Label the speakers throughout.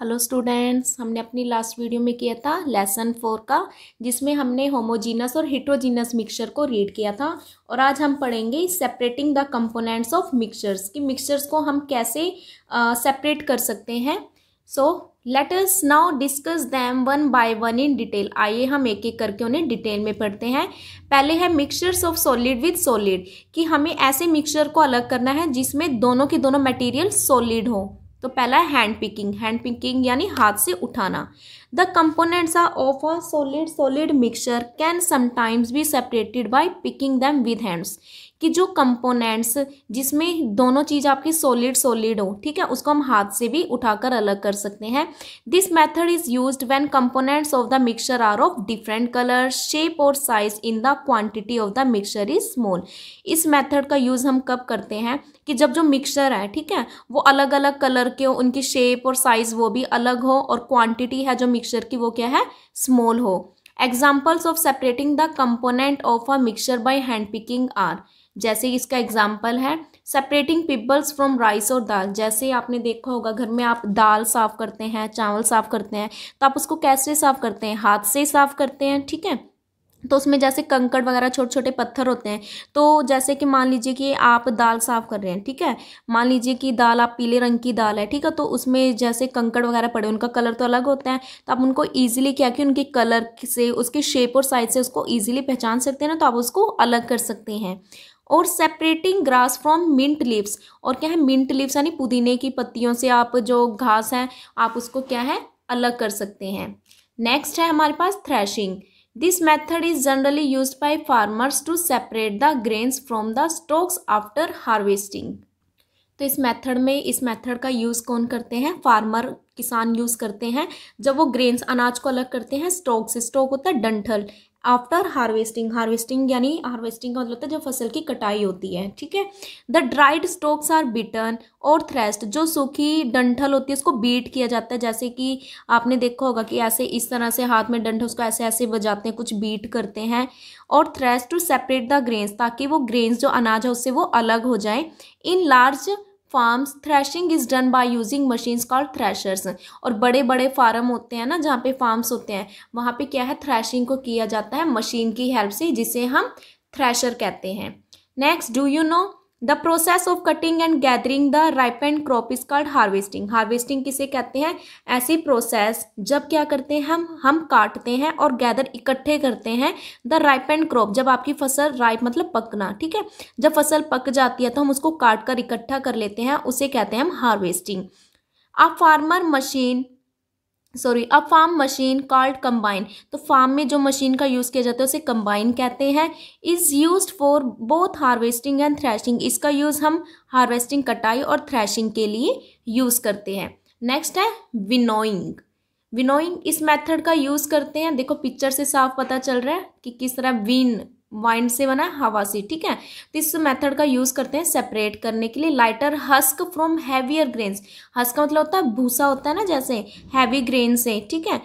Speaker 1: Hello students, हमने अपनी last video में किया था लेसन 4 का, जिसमें हमने होमोजीनस और हेट्रोजीनस मिक्सचर को रीड किया था। और आज हम पढ़ेंगे separating the components of mixtures कि मिक्सचर्स को हम कैसे सेपरेट कर सकते हैं। So let us now discuss them one by one in detail. आइए हम एक एक करके उन्हें डिटेल में पढ़ते हैं। पहले है mixtures of solid with solid, कि हमें ऐसे मिक्सचर को अलग करना है जिसमें दोनों के दोनों मटेरियल सॉलिड हो। तो पहला है हैंड पिकिंग यानी हाथ से उठाना। The components are of a solid mixture can sometimes be separated by picking them with hands, कि जो कंपोनेंट्स जिसमें दोनों चीज़ आपकी सॉलिड हो, ठीक है, उसको हम हाथ से भी उठाकर अलग कर सकते हैं। This method is used when components of the mixture are of different colour, shape और size in the quantity of the mixture is small. इस मेथड का यूज़ हम कब करते हैं कि जब जो मिक्सचर है, ठीक है, वो अलग अलग कलर के हो, उनकी शेप और साइज वो भी अलग हो, और क्वांटिटी है जो मिक्सचर की वो क्या है, स्मॉल हो। Examples of separating the component of a mixture by hand picking are, जैसे इसका एग्जाम्पल है सेपरेटिंग पिबल्स फ्रॉम राइस और दाल। जैसे आपने देखा होगा घर में आप दाल साफ करते हैं, चावल साफ करते हैं, तो आप उसको कैसे साफ करते हैं, हाथ से साफ करते हैं, ठीक है। तो उसमें जैसे कंकड़ वगैरह छोटे छोटे पत्थर होते हैं। तो जैसे कि मान लीजिए कि आप दाल साफ कर रहे हैं, ठीक है, मान लीजिए कि दाल आप पीले रंग की दाल है, ठीक है, तो उसमें जैसे कंकड़ वगैरह पड़े, उनका कलर तो अलग होता है, तो आप उनको ईजिली क्या कि उनके कलर से, उसके शेप और साइज से उसको ईजिली पहचान सकते हैं ना, तो आप उसको अलग कर सकते हैं। और separating grass from mint leaves, और क्या है, मिंट लीव्स यानी पुदीने की पत्तियों से आप जो घास है आप उसको क्या है, अलग कर सकते हैं। नेक्स्ट है हमारे पास threshing. This method is generally used by farmers to separate the grains from the stalks after harvesting. तो इस मेथड का यूज़ कौन करते हैं, फार्मर, किसान यूज़ करते हैं जब वो ग्रेन्स, अनाज को अलग करते हैं स्टॉक से। स्टॉक होता है डंठल। आफ्टर हार्वेस्टिंग यानी हार्वेस्टिंग का मतलब होता है जब फसल की कटाई होती है, ठीक है। The dried stalks are beaten और थ्रेस्ड, जो सूखी डंठल होती है उसको बीट किया जाता है। जैसे कि आपने देखा होगा कि ऐसे इस तरह से हाथ में डंठल उसको ऐसे ऐसे बजाते हैं, कुछ बीट करते हैं। और थ्रेस्ड टू सेपरेट द ग्रेन्स, ताकि वो ग्रेन्स जो अनाज है उससे वो अलग हो जाए। In large farms threshing is done by using machines called threshers, और बड़े बड़े फार्म होते हैं ना, जहाँ पे फार्म्स होते हैं, वहाँ पे क्या है, थ्रेशिंग को किया जाता है मशीन की हेल्प से, जिसे हम थ्रेशर कहते हैं। Next, do you know the process of cutting and gathering the ripened crop is called harvesting. Harvesting किसे कहते हैं, ऐसी प्रोसेस जब क्या करते हैं हम काटते हैं और गैदर इकट्ठे करते हैं द राइपेंड क्रॉप, जब आपकी फसल राइप मतलब पकना, ठीक है, जब फसल पक जाती है तो हम उसको काट कर इकट्ठा कर लेते हैं, उसे कहते हैं हम harvesting. A farm machine called combine, तो फार्म में जो मशीन का यूज़ किया जाता है उसे कंबाइन कहते हैं। Is used for both harvesting and threshing, इसका यूज़ हम हार्वेस्टिंग कटाई और थ्रेशिंग के लिए यूज़ करते हैं। नेक्स्ट है विनोइंग इस मेथड का यूज़ करते हैं। देखो पिक्चर से साफ पता चल रहा है कि किस तरह वाइंड से बना है, हवा से, ठीक है। तो इस मेथड का यूज़ करते हैं सेपरेट करने के लिए। Lighter husk from heavier grains, husk का मतलब होता है भूसा होता है ना, जैसे हैवी ग्रेन से, ठीक है,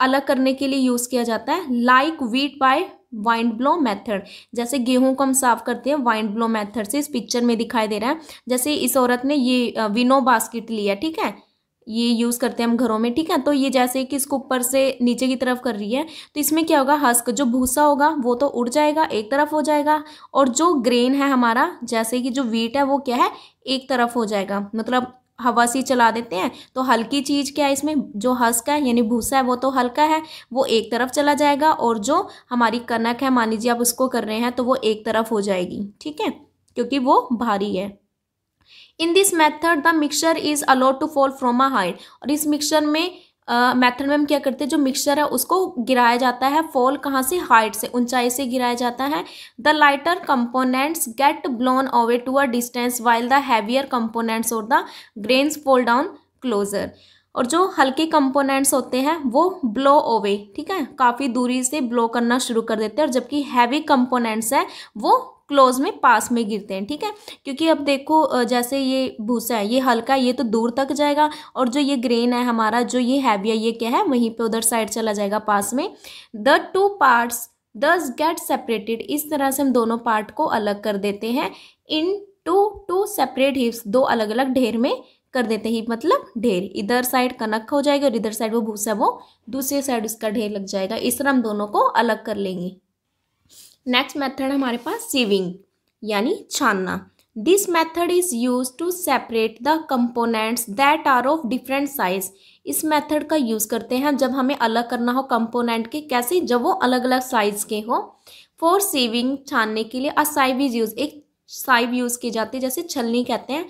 Speaker 1: अलग करने के लिए यूज़ किया जाता है। Like wheat by wind blow method, जैसे गेहूं को हम साफ करते हैं वाइंड ब्लो मेथड से, इस पिक्चर में दिखाई दे रहा है। जैसे इस औरत ने ये विनो बास्केट लिया, ठीक है, ये यूज़ करते हैं हम घरों में, ठीक है। तो ये जैसे कि इसको ऊपर से नीचे की तरफ कर रही है, तो इसमें क्या होगा, हस्क जो भूसा होगा वो तो उड़ जाएगा, एक तरफ हो जाएगा, और जो ग्रेन है हमारा, जैसे कि जो व्हीट है वो क्या है, एक तरफ हो जाएगा। मतलब हवा से चला देते हैं तो हल्की चीज़ क्या है, इसमें जो हस्क है यानी भूसा है वो तो हल्का है, वो एक तरफ चला जाएगा, और जो हमारी कनक है, मान लीजिए आप उसको कर रहे हैं, तो वो एक तरफ हो जाएगी, ठीक है, क्योंकि वो भारी है। In this method the mixture is allowed to fall from a height, और इस मिक्सचर में मेथड में हम क्या करते हैं, जो मिक्सचर है उसको गिराया जाता है, फॉल कहाँ से, हाइट से, ऊंचाई से गिराया जाता है। The lighter components get blown away to a distance while the heavier components और the grains fall down closer, और जो हल्के कंपोनेंट्स होते हैं वो ब्लो ओवे, ठीक है, काफ़ी दूरी से ब्लो करना शुरू कर देते हैं, और जबकि हैवी कंपोनेंट्स है वो क्लोज में पास में गिरते हैं, ठीक है। क्योंकि अब देखो जैसे ये भूसा है, ये हल्का है, ये तो दूर तक जाएगा, और जो ये ग्रेन है हमारा, जो ये हैवी है, ये क्या है, वहीं पे उधर साइड चला जाएगा पास में। द टू पार्ट्स दस गेट सेपरेटेड, इस तरह से हम दोनों पार्ट को अलग कर देते हैं। इन टू सेपरेट हीप्स, दो अलग अलग ढेर में कर देते हैं, हीप मतलब ढेर, इधर साइड कनक हो जाएगा और इधर साइड वो भूसा वो दूसरी साइड उसका ढेर लग जाएगा। इस तरह हम दोनों को अलग कर लेंगे। नेक्स्ट मेथड हमारे पास सीविंग यानी छानना। This method is use to separate the components that are of different size. इस मेथड का यूज करते हैं जब हमें अलग करना हो कंपोनेंट के, कैसे, जब वो अलग अलग साइज के हो। फॉर सीविंग छानने के लिए अ साइव इज यूज, एक साइव यूज की जाती है जैसे छलनी कहते हैं।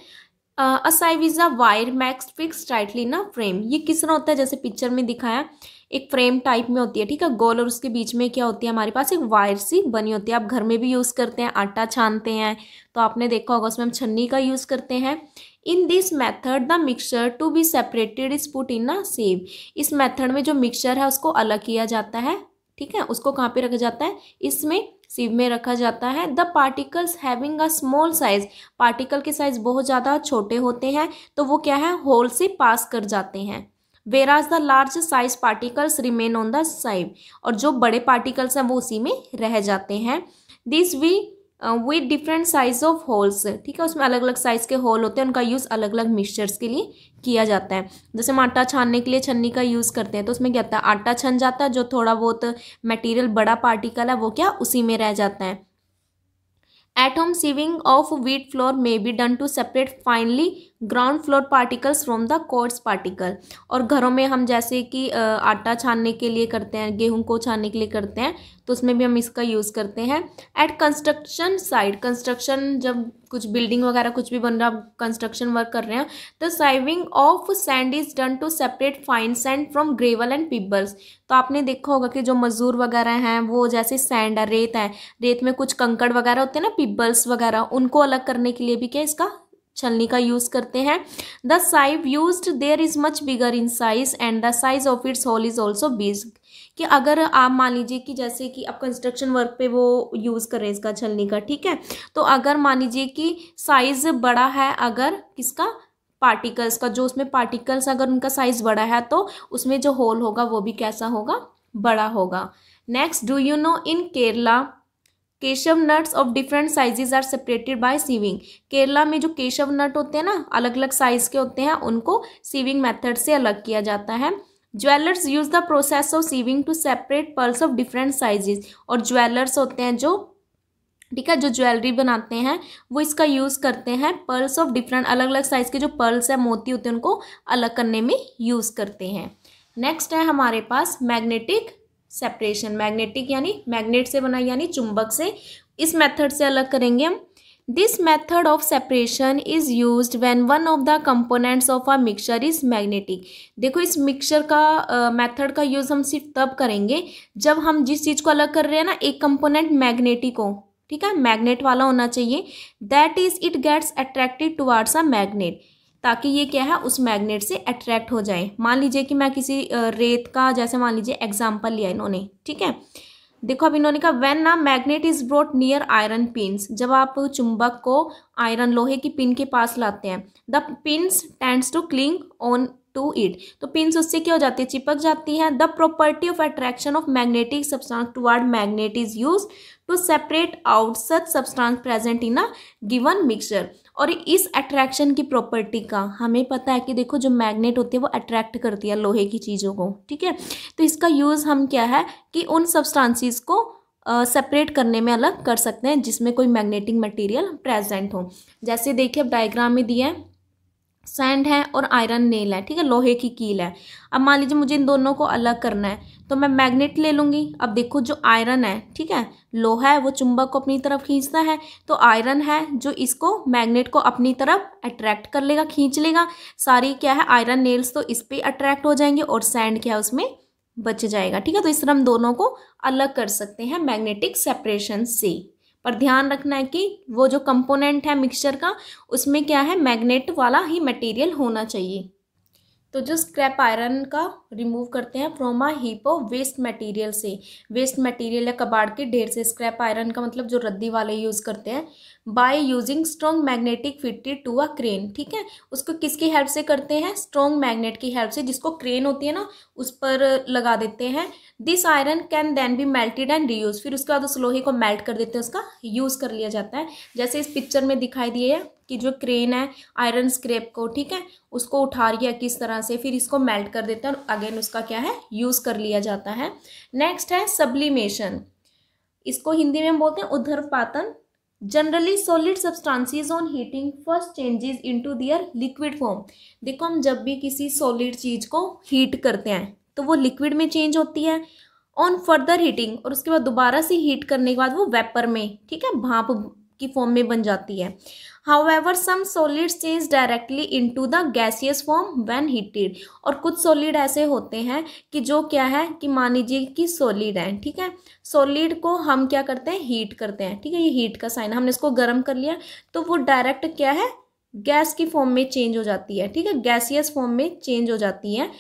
Speaker 1: A sieve is a wire mesh fix tightly in a frame. ये किस तरह होता है, जैसे पिक्चर में दिखाया एक फ्रेम टाइप में होती है, ठीक है, गोल, और उसके बीच में क्या होती है हमारे पास एक वायर सी बनी होती है। आप घर में भी यूज़ करते हैं, आटा छानते हैं तो आपने देखा होगा उसमें हम छन्नी का यूज़ करते हैं। In this method the mixture to be separated is put in a sieve. इस मेथड में जो मिक्सचर है उसको अलग किया जाता है, ठीक है, उसको कहाँ पे रखा जाता है, इसमें सीव में रखा जाता है। The particles having a small size, particle के साइज बहुत ज़्यादा छोटे होते हैं तो वो क्या है, होल से पास कर जाते हैं। Whereas the large size particles remain on the sieve, और जो बड़े पार्टिकल्स हैं वो उसी में रह जाते हैं। This we with different size of holes, ठीक है, उसमें अलग अलग साइज के होल होते हैं, उनका यूज़ अलग अलग मिक्सचर्स के लिए किया जाता है। जैसे हम आटा छानने के लिए छन्नी का यूज़ करते हैं तो उसमें क्या होता है, आटा छन जाता है, जो थोड़ा बहुत मटेरियल बड़ा पार्टिकल है वो क्या उसी में रह जाता है। At home, sieving of wheat flour may be done to separate finely ground flour particles from the coarse particle। और घरों में हम जैसे कि आटा छानने के लिए करते हैं, गेहूं को छानने के लिए करते हैं, तो उसमें भी हम इसका यूज़ करते हैं। एट कंस्ट्रक्शन साइट, कंस्ट्रक्शन जब कुछ बिल्डिंग वगैरह कुछ भी बन रहा है, कंस्ट्रक्शन वर्क कर रहे हैं, तो sieving of sand is done to separate fine sand from gravel and pebbles. तो आपने देखा होगा कि जो मजदूर वगैरह हैं वो जैसे सैंड है, रेत है, रेत में कुछ कंकड़ वगैरह होते हैं ना, पिबल्स वगैरह, उनको अलग करने के लिए भी क्या इसका छलनी का यूज करते हैं। The sieve used there is much bigger in size and the size of its hole is also big. कि अगर आप मान लीजिए कि जैसे कि आप कंस्ट्रक्शन वर्क पे वो यूज़ करें इसका छलनी का, ठीक है, तो अगर मान लीजिए कि साइज़ बड़ा है, अगर किसका, पार्टिकल्स का, जो उसमें पार्टिकल्स अगर उनका साइज़ बड़ा है तो उसमें जो होल होगा वो भी कैसा होगा, बड़ा होगा। Next, do you know in Kerala cashew nuts of different sizes are separated by sieving. Kerala में जो केशव नट होते हैं ना, अलग अलग साइज के होते हैं, उनको सीविंग मेथड से अलग किया जाता है। Jewellers use the process of sieving to separate pearls of different sizes. और ज्वेलर्स होते हैं जो, ठीक है, जो ज्वेलरी बनाते हैं वो इसका यूज़ करते हैं, पर्ल्स ऑफ डिफरेंट, अलग अलग साइज के जो पर्ल्स है, मोती होते हैं, उनको अलग करने में यूज़ करते हैं। नेक्स्ट है हमारे पास मैग्नेटिक सेपरेशन। मैग्नेटिक यानी मैग्नेट से बना, यानी चुंबक से, इस मेथड से अलग करेंगे हम। This method of separation is used when one of the components of a mixture is magnetic. देखो इस मिक्सचर का मेथड का यूज़ हम सिर्फ तब करेंगे जब हम जिस चीज़ को अलग कर रहे हैं ना, एक कंपोनेंट मैग्नेटिक हो, ठीक है, मैग्नेट वाला होना चाहिए। That is it gets attracted towards a magnet, ताकि ये क्या है, उस मैग्नेट से अट्रैक्ट हो जाए। मान लीजिए कि मैं किसी रेत का, जैसे मान लीजिए एग्जाम्पल लिया इन्होंने, ठीक है, देखो अब इन्होंने कहा व्हेन ना magnet is brought near iron pins, जब आप चुंबक को आयरन लोहे की पिन के पास लाते हैं, the pins tends to cling on to it, तो पिन्स उससे क्या हो जाती है, चिपक जाती है। The property of attraction of magnetic substance toward magnet is use to separate out such substance present in a given mixture. और इस अट्रैक्शन की प्रॉपर्टी का हमें पता है कि देखो जो मैग्नेट होती है वो अट्रैक्ट करती है लोहे की चीज़ों को, ठीक है, तो इसका यूज़ हम क्या है कि उन सब्सटेंसेस को सेपरेट करने में अलग कर सकते हैं जिसमें कोई मैग्नेटिक मटेरियल प्रेजेंट हो। जैसे देखिए अब डायग्राम में दिया है, सैंड है और आयरन नेल है, ठीक है, लोहे की कील है। अब मान लीजिए मुझे इन दोनों को अलग करना है तो मैं मैग्नेट ले लूँगी। अब देखो जो आयरन है, ठीक है, लोहा है, वो चुंबक को अपनी तरफ खींचता है, तो आयरन है जो इसको मैग्नेट को अपनी तरफ अट्रैक्ट कर लेगा, खींच लेगा। सारी क्या है, आयरन नेल्स तो इस पर अट्रैक्ट हो जाएंगे और सैंड क्या है उसमें बच जाएगा, ठीक है। तो इस तरह हम दोनों को अलग कर सकते हैं मैग्नेटिक सेपरेशन से। पर ध्यान रखना है कि वो जो कंपोनेंट है मिक्सचर का, उसमें क्या है, मैग्नेट वाला ही मटेरियल होना चाहिए। तो जो स्क्रैप आयरन का रिमूव करते हैं from a heap of waste material से, वेस्ट मटेरियल या कबाड़ के ढेर से, स्क्रैप आयरन का मतलब जो रद्दी वाले यूज़ करते हैं, by using strong magnetic fitted to a crane. ठीक है, उसको किसकी हेल्प से करते हैं? स्ट्रॉन्ग मैग्नेट की हेल्प से, जिसको क्रेन होती है ना उस पर लगा देते हैं। This iron can then be melted and reuse, फिर उसके बाद उस लोहे को मेल्ट कर देते हैं, उसका यूज़ कर लिया जाता है। जैसे इस पिक्चर में दिखाई दिए है कि जो क्रेन है आयरन स्क्रैप को, ठीक है, उसको उठा रही है किस तरह से, फिर इसको मेल्ट कर देते हैं और अगेन उसका क्या है, यूज़ कर लिया जाता है। नेक्स्ट है सब्लिमेशन, इसको हिंदी में बोलते हैं उद्धर्वपातन। Generally solid substances on heating first changes into their liquid form. देखो हम जब भी किसी सॉलिड चीज़ को हीट करते हैं तो वो लिक्विड में चेंज होती है ऑन फर्दर हीटिंग, और उसके बाद दोबारा से हीट करने के बाद वो वेपर में, ठीक है, भाप की फॉर्म में बन जाती है। However, some solids change directly into the gaseous form when heated। और कुछ सॉलिड ऐसे होते हैं कि जो क्या है कि मान लीजिए कि सॉलिड है, ठीक है, सॉलिड को हम क्या करते हैं, हीट करते हैं, ठीक है, ये हीट का साइन, हमने इसको गर्म कर लिया तो वो डायरेक्ट क्या है, गैस की फॉर्म में चेंज हो जाती है, ठीक है, गैसियस फॉर्म में चेंज हो जाती है,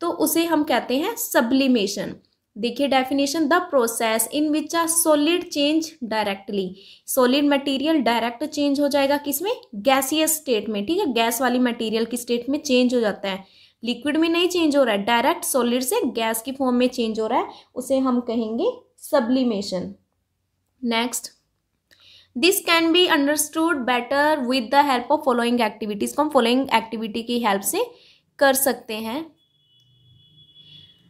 Speaker 1: तो उसे हम कहते हैं सब्लिमेशन। देखिए definition, the process in which a solid change directly, solid material direct change हो जाएगा किसमें, गैसियस स्टेट में, ठीक है, गैस वाली मटेरियल की स्टेट में चेंज हो जाता है, लिक्विड में नहीं चेंज हो रहा है, डायरेक्ट सॉलिड से गैस की फॉर्म में चेंज हो रहा है, उसे हम कहेंगे sublimation. Next, this can be understood better with the help of following activities, को हम फॉलोइंग एक्टिविटी की हेल्प से कर सकते हैं।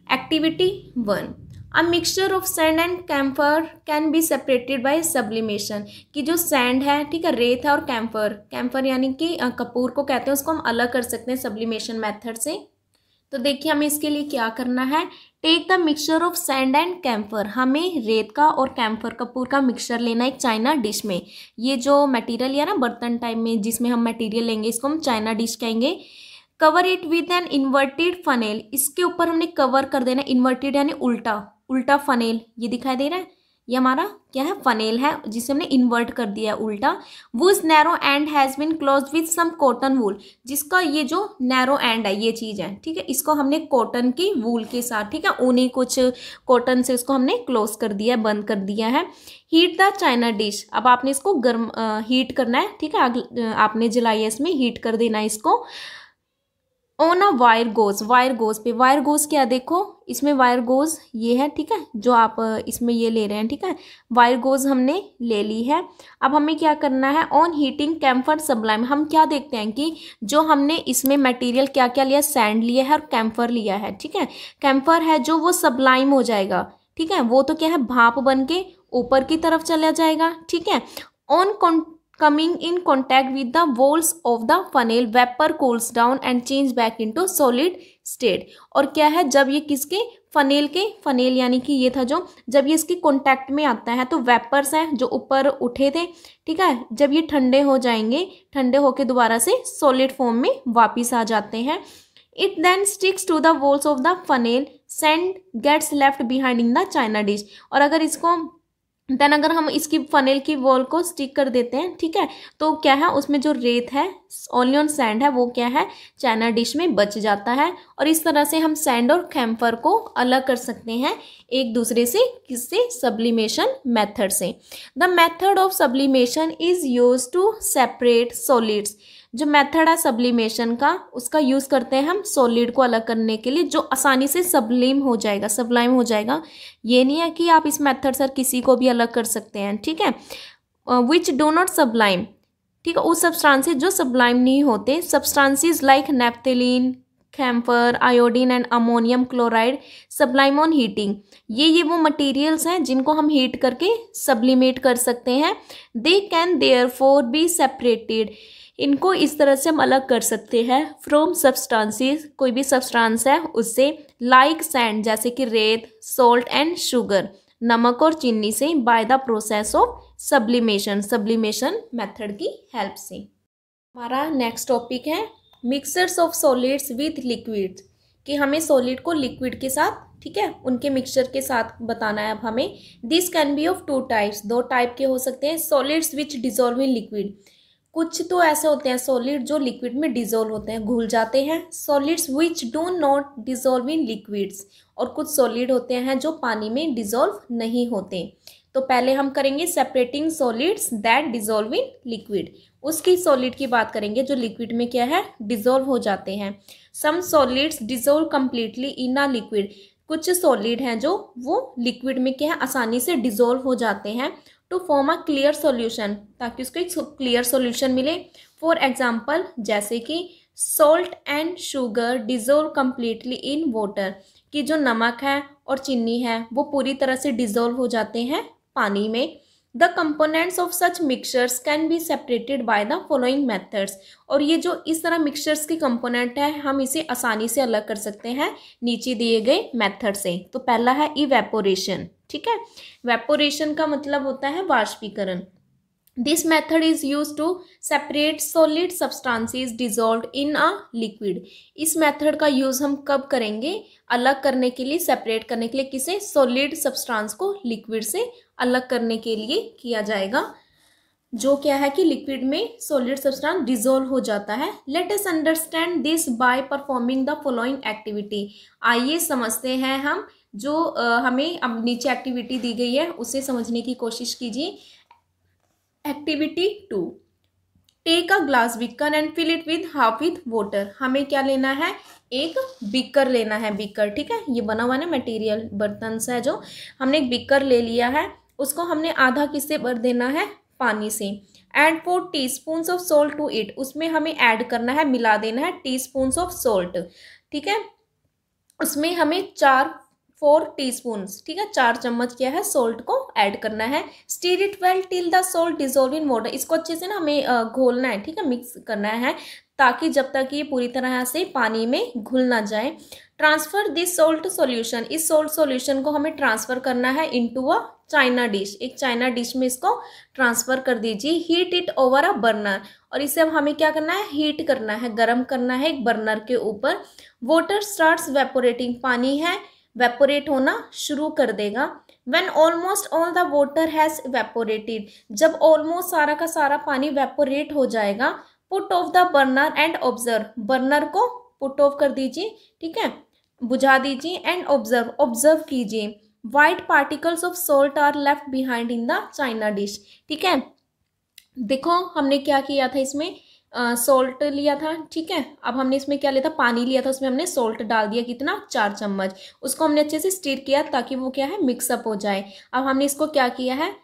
Speaker 1: Activity 1, a mixture of sand and camphor can be separated by sublimation, कि जो सैंड है, ठीक है, रेत है, और कैम्फर, कैम्फर यानी कि कपूर को कहते हैं, उसको हम अलग कर सकते हैं सब्लिमेशन मेथड से। तो देखिए हमें इसके लिए क्या करना है, take the mixture of sand and camphor, हमें रेत का और कैम्फर कपूर का मिक्सचर लेना है एक चाइना डिश में। ये जो मटेरियल है ना बर्तन टाइप में जिसमें हम मटेरियल लेंगे, इसको हम चाइना डिश कहेंगे। Cover it with an inverted funnel, इसके ऊपर हमने कवर कर देना, इन्वर्टेड यानी उल्टा, उल्टा फनेल, ये दिखाई दे रहा है, ये हमारा क्या है, फनेल है जिसे हमने इन्वर्ट कर दिया है उल्टा। Whose narrow end has been closed with some cotton wool, जिसका ये जो नैरो एंड है ये चीज़ है, ठीक है, इसको हमने कॉटन की वूल के साथ, ठीक है, ऊनी कुछ कॉटन से उसको हमने क्लोज कर दिया है, बंद कर दिया है। हीट द चाइना डिश, अब आपने इसको गर्म हीट करना है, ठीक है, आपने जलाई है इसमें, हीट कर देना है इसको। On a wire goes, wire goes पे, वायर गोज क्या, देखो इसमें वायर गोज ये है, ठीक है, जो आप इसमें ये ले रहे हैं, ठीक है, वायर गोज हमने ले ली है। अब हमें क्या करना है, ऑन हीटिंग कैम्फर सब्लाइम, हम क्या देखते हैं कि जो हमने इसमें मटेरियल क्या क्या लिया, सैंड लिया है और कैम्फर लिया है, ठीक है, कैम्फर है जो वो सब्लाइम हो जाएगा, ठीक है, वो तो क्या है, भाप बन के ऊपर की तरफ चला जाएगा, ठीक है। On coming in contact with the walls of the funnel, vapor cools down and change back into solid state। और क्या है, जब ये किसके, फनेल के, फनेल यानी कि ये था जो, जब ये इसके कांटेक्ट में आता है तो वेपर्स हैं जो ऊपर उठे थे, ठीक है, जब ये ठंडे हो जाएंगे, ठंडे होके दोबारा से सॉलिड फॉर्म में वापिस आ जाते हैं। It then sticks to the walls of the funnel, sand gets left behind in the china dish। और अगर इसको देन अगर हम इसकी फनेल की वॉल को स्टिक कर देते हैं, ठीक है, तो क्या है, उसमें जो रेत है, ऑलियन सैंड है, वो क्या है, चाइना डिश में बच जाता है। और इस तरह से हम सैंड और कैम्फर को अलग कर सकते हैं एक दूसरे से, किससे, सब्लिमेशन मेथड से। The method of sublimation is use to separate solids, जो मेथड है सब्लिमेशन का, उसका यूज़ करते हैं हम सॉलिड को अलग करने के लिए, जो आसानी से सब्लिम हो जाएगा, सब्लाइम हो जाएगा। ये नहीं है कि आप इस मेथड से किसी को भी अलग कर सकते हैं, ठीक है। विच डो नॉट सब्लाइम, ठीक है, उस सब्सटेंसेस जो सब्लाइम नहीं होते, substances like naphthalene, camphor, iodine and ammonium chloride sublime on heating, ये वो मटेरियल्स हैं जिनको हम हीट करके सब्लिमेट कर सकते हैं। They can therefore be separated, इनको इस तरह से हम अलग कर सकते हैं फ्रॉम सब्सटेंसेस, कोई भी सब्सटेंस है उससे, लाइक सैंड जैसे कि रेत, सॉल्ट एंड शुगर, नमक और चीनी से, by the process of sublimation, sublimation method की हेल्प से। हमारा नेक्स्ट टॉपिक है mixtures of solids with liquids, कि हमें सॉलिड को लिक्विड के साथ, ठीक है, उनके मिक्सचर के साथ बताना है अब हमें। This can be of two types, दो टाइप के हो सकते हैं। Solids which dissolve in liquid, कुछ तो ऐसे होते हैं सॉलिड जो लिक्विड में डिजोल्व होते हैं, घुल जाते हैं। Solids which do not dissolve in liquids, और कुछ सॉलिड होते हैं जो पानी में डिजोल्व नहीं होते। तो पहले हम करेंगे separating solids that dissolve in liquid. उसकी सॉलिड की बात करेंगे जो लिक्विड में क्या है, डिजोल्व हो जाते हैं। Some solids dissolve completely in a liquid. कुछ सॉलिड हैं जो वो लिक्विड में क्या है, आसानी से डिजोल्व हो जाते हैं to form a clear solution, ताकि उसको एक क्लियर सॉल्यूशन मिले। फॉर एग्जाम्पल, जैसे कि salt and sugar dissolve completely in water, कि जो नमक है और चीनी है वो पूरी तरह से डिजोल्व हो जाते हैं पानी में। The components of such mixtures can be separated by the following methods. और ये जो इस तरह मिक्सचर्स की कंपोनेंट है, हम इसे आसानी से अलग कर सकते हैं नीचे दिए गए मेथड से। तो पहला है इवेपोरेशन, ठीक है। वेपोरेशन का मतलब होता है वाष्पीकरण। This method is use to separate solid substances dissolved in a liquid. इस मेथड का यूज हम कब करेंगे, अलग करने के लिए, सेपरेट करने के लिए, किसे, सॉलिड सब्सटेंस को लिक्विड से अलग करने के लिए किया जाएगा, जो क्या है कि लिक्विड में सॉलिड सब्सटेंस डिजोल्व हो जाता है। Let us understand this by performing the following activity. आइए समझते हैं हम, जो हमें अब नीचे एक्टिविटी दी गई है उसे समझने की कोशिश कीजिए। Activity 2, take a glass beaker and fill it with half with water. हमें क्या लेना है, एक बीकर लेना है, बीकर, ठीक है। ये बना हुआ ना मटेरियल, बर्तन से है जो, हमने एक बीकर ले लिया है, उसको हमने आधा किससे भर देना है, पानी से। And 4 teaspoons of salt to it, उसमें हमें ऐड करना है, मिला देना है टीस्पून्स ऑफ सॉल्ट, ठीक है। उसमें हमें 4 टीस्पून्स, ठीक है, 4 चम्मच क्या है, सॉल्ट को ऐड करना है। Stir it well till the salt dissolve in water. इसको अच्छे से ना हमें घोलना है, ठीक है, मिक्स करना है, ताकि जब तक ये पूरी तरह से पानी में घुल ना जाए। ट्रांसफर दिस सॉल्ट सॉल्यूशन, इस सॉल्ट सॉल्यूशन को हमें ट्रांसफर करना है इनटू अ चाइना डिश। एक चाइना डिश में इसको ट्रांसफर कर दीजिए। Heat it over a burner, और इसे अब हमें क्या करना है, हीट करना है, गर्म करना है एक बर्नर के ऊपर। वाटर स्टार्ट्स वेपोरेटिंग, पानी है वेपोरेट होना शुरू कर देगा। When almost all the water has evaporated, जब ऑलमोस्ट सारा का सारा पानी वेपोरेट हो जाएगा, put off the burner and observe, burner को पुट ऑफ कर दीजिए, ठीक है, बुझा दीजिए। एंड ऑब्जर्व, ऑब्जर्व कीजिए। White particles of salt are left behind in the china dish, ठीक है। देखो हमने क्या किया था, इसमें सॉल्ट लिया था, ठीक है। अब हमने इसमें क्या लिया था, पानी लिया था, उसमें हमने सॉल्ट डाल दिया, कितना, 4 चम्मच। उसको हमने अच्छे से स्टीर किया ताकि वो क्या है, मिक्सअप हो जाए। अब हमने इसको क्या किया है,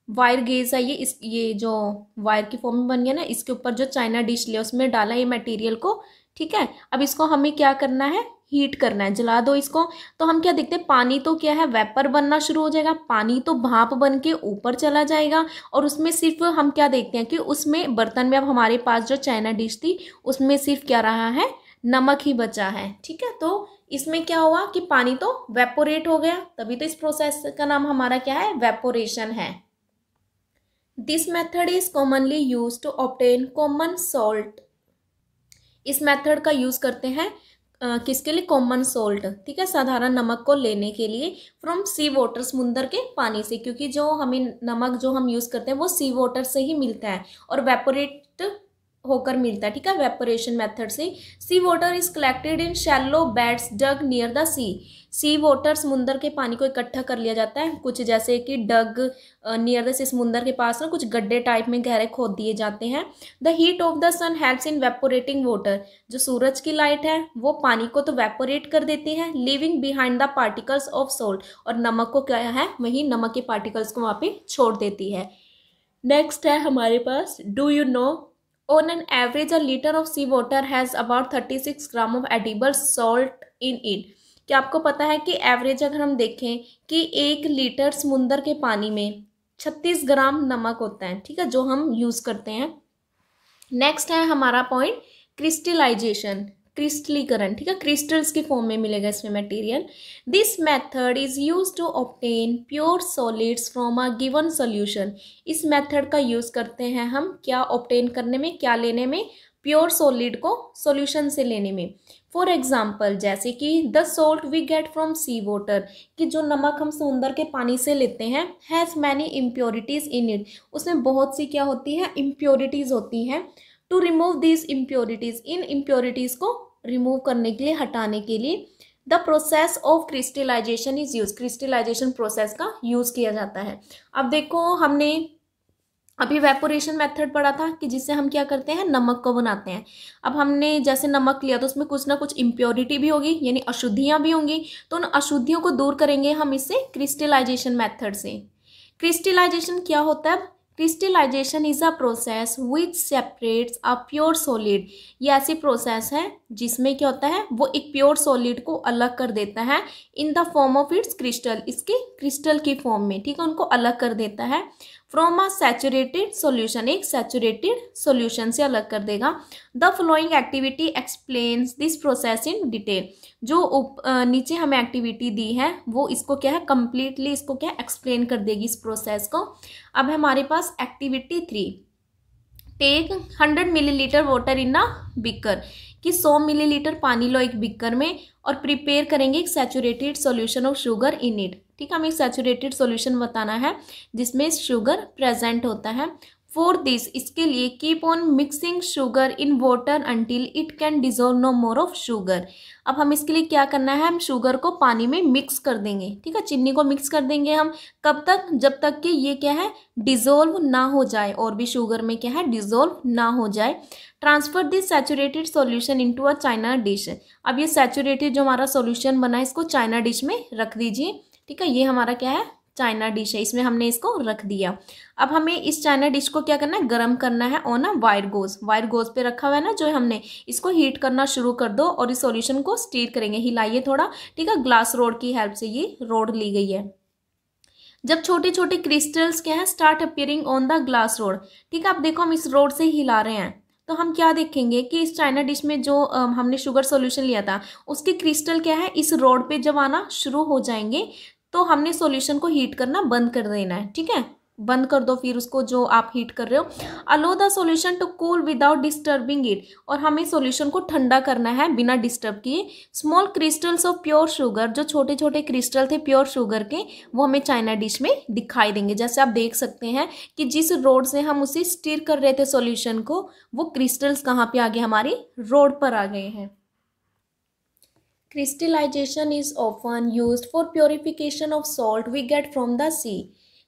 Speaker 1: वायर गेज है ये जो वायर की फॉर्म में बन गया ना, इसके ऊपर जो चाइना डिश लिया उसमें डाला ये मटेरियल को, ठीक है। अब इसको हमें क्या करना है, हीट करना है, जला दो इसको। तो हम क्या देखते हैं, पानी तो क्या है, वेपर बनना शुरू हो जाएगा, पानी तो भाप बन के ऊपर चला जाएगा। और उसमें सिर्फ हम क्या देखते हैं कि उसमें बर्तन में अब हमारे पास जो चाइना डिश थी उसमें सिर्फ क्या रहा है, नमक ही बचा है, ठीक है। तो इसमें क्या हुआ कि पानी तो वेपोरेट हो गया, तभी तो इस प्रोसेस का नाम हमारा क्या है, वेपोरेशन है। This method is commonly use to obtain common salt. इस मेथड का यूज करते हैं किसके लिए, कॉमन सॉल्ट, ठीक है, साधारण नमक को लेने के लिए। फ्रॉम सी वाटर, समुंदर के पानी से, क्योंकि जो हमें नमक जो हम यूज़ करते हैं वो सी वाटर से ही मिलता है और वेपोरेट होकर मिलता है, ठीक है, वेपोरेशन मेथड से। Sea water is collected in shallow beds dug near the sea water, समुंदर के पानी को इकट्ठा कर लिया जाता है, कुछ जैसे कि डग नियर द सी, समुंदर के पास ना कुछ गड्ढे टाइप में गहरे खोद दिए जाते हैं। The heat of the sun helps in evaporating water, जो सूरज की लाइट है वो पानी को तो वेपोरेट कर देती है, living behind the particles of salt, और नमक को क्या है, वही नमक के पार्टिकल्स को वहाँ पे छोड़ देती है। नेक्स्ट है हमारे पास, do you know on an average a liter of sea water has about 36 gram of edible salt in it। क्या आपको पता है कि एवरेज अगर हम देखें कि 1 लीटर समुंदर के पानी में 36 ग्राम नमक होता है, ठीक है, जो हम यूज़ करते हैं। नेक्स्ट है हमारा पॉइंट, क्रिस्टलाइजेशन, क्रिस्टलीकरण, ठीक है, क्रिस्टल्स की फॉर्म में मिलेगा इसमें material. This method is use to obtain pure solids from a given solution. इस मेथड का यूज करते हैं हम क्या ऑब्टेन करने में, क्या लेने में, प्योर सॉलिड को सॉल्यूशन से लेने में। फॉर एग्जाम्पल, जैसे कि the salt we get from sea water, कि जो नमक हम समुंदर के पानी से लेते हैं, has many impurities in it, उसमें बहुत सी क्या होती है, इम्प्योरिटीज़ होती हैं। टू रिमूव दिस इम्प्योरिटीज़, इन इम्प्योरिटीज़ को रिमूव करने के लिए, हटाने के लिए, the process of crystallization is use, crystallization process का यूज किया जाता है। अब देखो हमने अभी वेपोरेशन मेथड पढ़ा था कि जिससे हम क्या करते हैं, नमक को बनाते हैं। अब हमने जैसे नमक लिया तो उसमें कुछ ना कुछ इम्प्योरिटी भी होगी, यानी अशुद्धियाँ भी होंगी, तो उन अशुद्धियों को दूर करेंगे हम इससे क्रिस्टलाइजेशन मेथड से। क्रिस्टलाइजेशन क्या होता है? Crystallization is a process which separates a pure solid. ये ऐसी प्रोसेस है जिसमें क्या होता है, वो एक प्योर सॉलिड को अलग कर देता है in the form of its crystal, इसके क्रिस्टल की फॉर्म में, ठीक है, उनको अलग कर देता है फ्रॉम अ सैचुरेटेड सॉल्यूशन, एक सैचुरेटेड सॉल्यूशन से अलग कर देगा। The following activity explains this process in detail. जो नीचे हमें एक्टिविटी दी है वो इसको क्या है, कंप्लीटली इसको क्या एक्सप्लेन कर देगी इस प्रोसेस को। अब है हमारे पास activity 3, take 100 millilitre water in a beaker, कि 100 मिलीलीटर पानी लो एक बिकर में और प्रिपेयर करेंगे एक saturated solution of sugar in it. ठीक है, हमें एक सैचुरेटेड सॉल्यूशन बताना है जिसमें शुगर प्रेजेंट होता है। फॉर दिस, इसके लिए keep on mixing sugar in water until it can dissolve no more of sugar. अब हम इसके लिए क्या करना है, हम शुगर को पानी में मिक्स कर देंगे, ठीक है, चीनी को मिक्स कर देंगे हम। कब तक? जब तक कि ये क्या है, डिजोल्व ना हो जाए, और भी शुगर में क्या है, डिजोल्व ना हो जाए। Transfer this saturated solution into a China dish. अब ये सैचुरेटेड जो हमारा सॉल्यूशन बना है इसको चाइना डिश में रख दीजिए। ठीक है, ये हमारा क्या है, चाइना डिश है, इसमें हमने इसको रख दिया। अब हमें इस चाइना डिश को क्या करना है, गर्म करना है ऑन अ वायर गोज पे रखा हुआ है ना जो हमने, इसको हीट करना शुरू कर दो और इस सॉल्यूशन को स्टीर करेंगे, हिलाइए थोड़ा। ठीक है, ग्लास रोड की हेल्प से ये रोड ली गई है। जब छोटे छोटे क्रिस्टल्स क्या है, start appearing on the glass rod, ठीक है, अब देखो हम इस रोड से हिला रहे हैं तो हम क्या देखेंगे कि इस चाइना डिश में जो हमने शुगर सॉल्यूशन लिया था उसके क्रिस्टल क्या है, इस रोड पे जब आना शुरू हो जाएंगे तो हमने सॉल्यूशन को हीट करना बंद कर देना है। ठीक है, बंद कर दो फिर उसको जो आप हीट कर रहे हो। Allow the solution to cool without disturbing it, और हमें सॉल्यूशन को ठंडा करना है बिना डिस्टर्ब किए। Small crystals of pure sugar, जो छोटे छोटे क्रिस्टल थे प्योर शुगर के, वो हमें चाइना डिश में दिखाई देंगे। जैसे आप देख सकते हैं कि जिस रोड से हम उसे स्टीर कर रहे थे सॉल्यूशन को, वो क्रिस्टल्स कहाँ पे आ गए, हमारी रोड पर आ गए हैं। Crystallization is often used for purification of salt we get from the sea.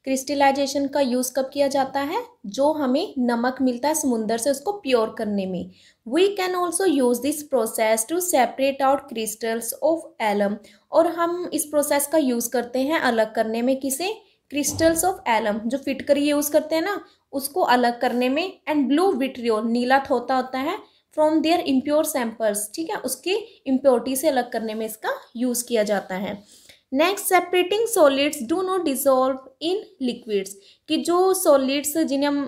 Speaker 1: Crystallization का यूज़ कब किया जाता है, जो हमें नमक मिलता है समुंदर से उसको प्योर करने में। We can also use this process to separate out crystals of alum, और हम इस प्रोसेस का यूज़ करते हैं अलग करने में, किसे, क्रिस्टल्स ऑफ एलम, जो फिटकरी यूज़ करते हैं ना उसको अलग करने में। एंड ब्लू विट्रियोल, नीला थोता होता है, फ्रॉम देयर इम्प्योर सैंपल्स, ठीक है, उसकी इम्प्योरिटी से अलग करने में इसका यूज़ किया जाता है। Next, separating solids do not dissolve in liquids, कि जो सॉलिड्स जिन्हें हम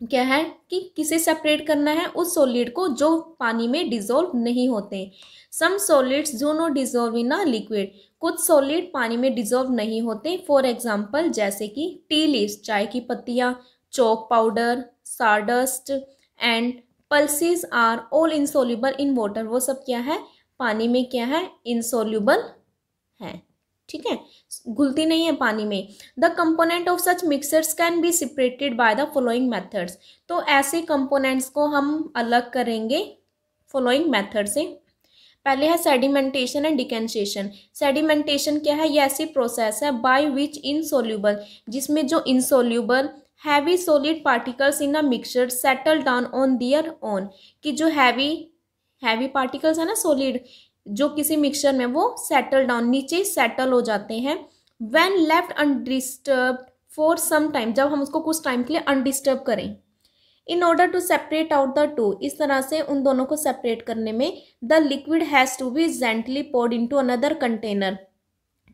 Speaker 1: क्या है कि किसे सेपरेट करना है, उस सॉलिड को जो पानी में डिसॉल्व नहीं होते। Some solids do not dissolve in a liquid, कुछ सॉलिड पानी में डिसॉल्व नहीं होते। फॉर एग्जाम्पल जैसे कि टी लीव्स, चाय की पत्तियाँ, chalk powder, sawdust and pulses are all insoluble in water, वो सब क्या है, पानी में क्या है, इनसॉल्युबल है। ठीक है, घुलती नहीं है पानी में। The component of such mixtures can be separated by the following methods, तो ऐसे कंपोनेंट्स को हम अलग करेंगे फॉलोइंग मेथड से। पहले है सेडिमेंटेशन एंड डिकेंसेशन। सेडिमेंटेशन क्या है, ये ऐसी प्रोसेस है बाय विच इनसॉल्युबल, जिसमें जो insoluble heavy solid particles in a mixture settle down on their own, कि जो हैवी पार्टिकल्स है ना सॉलिड, जो किसी मिक्सचर में वो सेटल डाउन, नीचे सेटल हो जाते हैं। When left undisturb for some time, जब हम उसको कुछ टाइम के लिए अनडिस्टर्ब करें। In order to separate out the two, इस तरह से उन दोनों को सेपरेट करने में the liquid has to be gently poured into another container,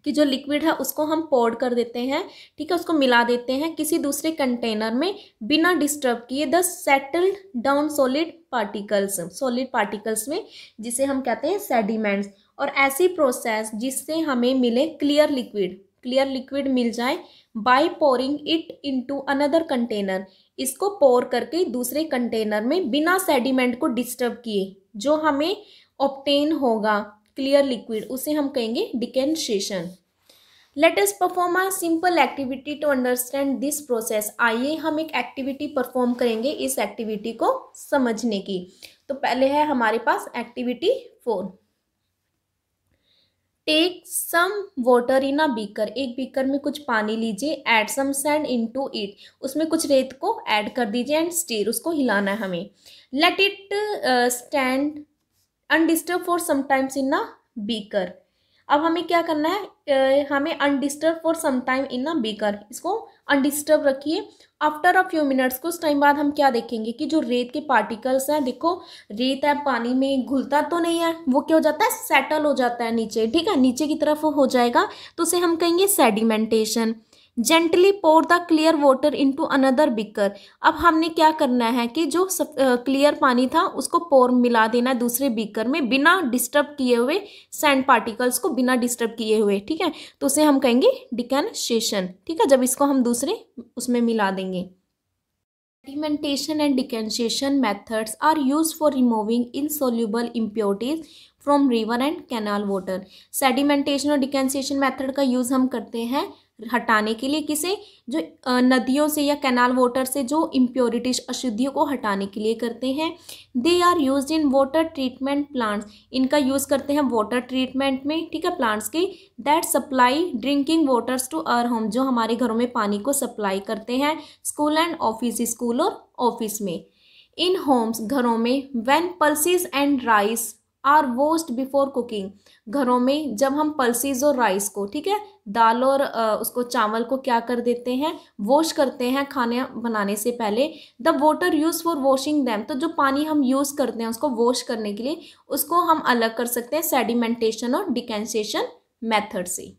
Speaker 1: कि जो लिक्विड है उसको हम पोर्ड कर देते हैं, ठीक है, उसको मिला देते हैं किसी दूसरे कंटेनर में बिना डिस्टर्ब किए the settled down solid particles में, जिसे हम कहते हैं सेडिमेंट्स। और ऐसी प्रोसेस जिससे हमें मिले क्लियर लिक्विड मिल जाए by pouring it into another container, इसको पोर करके दूसरे कंटेनर में बिना सेडिमेंट को डिस्टर्ब किए जो हमें ऑब्टेन होगा क्लियर लिक्विड, उसे हम कहेंगे decantation. Let us perform a simple activity to understand this process. आइए हम एक एक्टिविटी परफॉर्म करेंगे इस एक्टिविटी को समझने की। तो पहले है हमारे पास activity 4। Take some water in a beaker, एक बीकर में कुछ पानी लीजिए, add some sand into it, उसमें कुछ रेत को ऐड कर दीजिए, एंड स्टीर, उसको हिलाना है हमें। Let it stand undisturb for some times in a beaker. अब हमें क्या करना है, हमें undisturb for some time in a beaker, इसको अनडिस्टर्ब रखिए। आफ्टर अ फ्यू मिनट्स, कुछ टाइम बाद हम क्या देखेंगे कि जो रेत के पार्टिकल्स हैं, देखो रेत है पानी में घुलता तो नहीं है, वो क्या हो जाता है, सेटल हो जाता है नीचे, ठीक है, नीचे की तरफ हो जाएगा, तो उसे हम कहेंगे sedimentation. Gently pour the clear water into another beaker. अब हमने क्या करना है कि जो क्लियर पानी था उसको पोर मिला देना है दूसरे बीकर में, बिना डिस्टर्ब किए हुए, सैंड पार्टिकल्स को बिना डिस्टर्ब किए हुए, ठीक है, तो उसे हम कहेंगे डिकैंसेशन, ठीक है, जब इसको हम दूसरे उसमें मिला देंगे। Sedimentation and decantation methods are used for removing insoluble impurities from river and canal water. Sedimentation और decantation method का यूज़ हम करते हैं हटाने के लिए, किसे, जो नदियों से या कैनाल वाटर से जो इम्प्योरिटीज, अशुद्धियों को हटाने के लिए करते हैं। They are used in water treatment plants, इनका यूज़ करते हैं वाटर ट्रीटमेंट में, ठीक है, प्लांट्स के। That supply drinking waters to our home, जो हमारे घरों में पानी को सप्लाई करते हैं। स्कूल एंड ऑफिस, स्कूल और ऑफिस में। इन होम्स, घरों में। When pulses and rice are washed before cooking, घरों में जब हम पल्सेस और राइस को, ठीक है, दाल और उसको चावल को क्या कर देते हैं, वॉश करते हैं खाने बनाने से पहले। The water use for washing them, तो जो पानी हम यूज़ करते हैं उसको वॉश करने के लिए, उसको हम अलग कर सकते हैं सेडिमेंटेशन और डिकैंसेशन मेथड से।